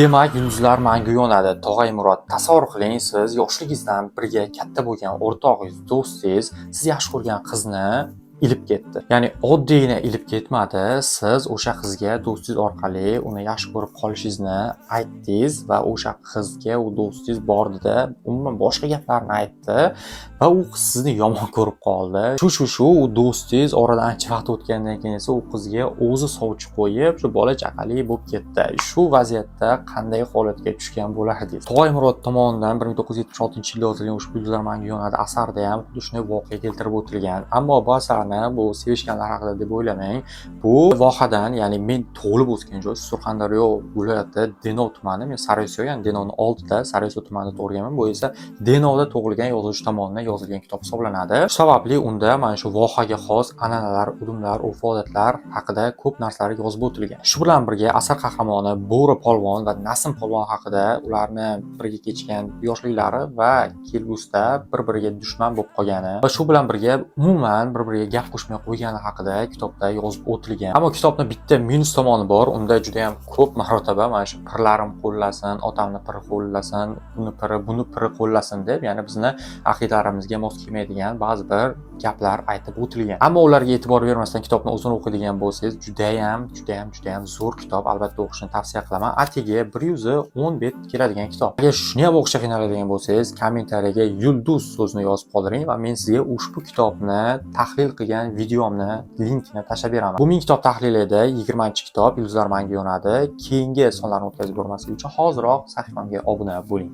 Demak, yulduzlar mangu yonadi. Tog'ay-Murod, tasavvur qiling, siz yoshligingizdan birga katta bo'lgan o'rtog'ingiz, do'stingiz siz yaxshi ko'rgan qizni ilib ketdi. Ya'ni oddiygina ilib ketmadi. Siz o'sha qizga do'stingiz orqali uni yaxshi ko'rib qolishingizni aytdingiz va o'sha qizga u do'stingiz bordida umuman boshqa gaplarni aytdi va u qiz sizni yomon ko'rib qoldi. Shu u do'stingiz oradan ancha vaqt o'tgandan keyin esa u qizga o'zi sovchi qo'yib, shu bola chaqali bo'lib ketdi. Shu vaziyatda qanday holatga tushgan bo'lardingiz? Tog'ay-Murod tomonidan 1976-yilda yozilgan ushbu Yulduzlar mangu yonadi asarida ham xuddi shunday voqea keltirib o'tilgan. Ammo bu asarni bu sevishganlar haqida deb o'ylamang. Bu vohadan, ya'ni men tug'ilib o'sgan joy Surxondaryo viloyati Denov tumani, men Sariosiyo, ya'ni Denovning oldida Sariosiyo tumanida tug'ilganman. Bu esa Denovda tug'ilgan yozuvchi tomonidan yozilgan kitob hisoblanadi. Shu sababli unda mana shu vohaga xos an'analar, udumlar, urf-odatlar haqida ko'p narsalar yozib o'tilgan. Shu bilan birga asar qahramoni Bo'ri polvon va Nasim polvon haqida ularni birga kechgan yoshliklari va kelgusida bir-biriga dushman bo'lib qolgani va shu bilan birga umuman bir-biriga gap qo'shmay qo'ygani haqida kitobda yozib o'tilgan. Ammo kitobning bitta minus tomoni bor. Unda juda ham ko'p marotaba mana shu pirlarim qo'llasin, otamni piri qo'llasin, buni piri qo'llasin deb, ya'ni bizni aqidalarimizga mos kelmaydigan ba'zi bir gaplar aytib o'tilgan. Ammo ularga e'tibor bermasdan kitobni o'zini o'qiydigan bo'lsangiz, juda ham zo'r kitob, albatta o'qishni tavsiya qilaman. Atigi 110 bet keladigan kitob. Agar shuni ham o'qishga qiynaladigan bo'lsangiz, kommentariyaga yulduz so'zini yozib qoldiring va men sizga ushbu kitobni tahlil qilgan videomni linkini tashlab beraman. Bu men kitob tahlili edi, 20-kitob Yulduzlar mangu yonadi. Keyingi sonlarni o'tkazib ko'rmaslik uchun hoziroq sahifamga obuna bo'ling.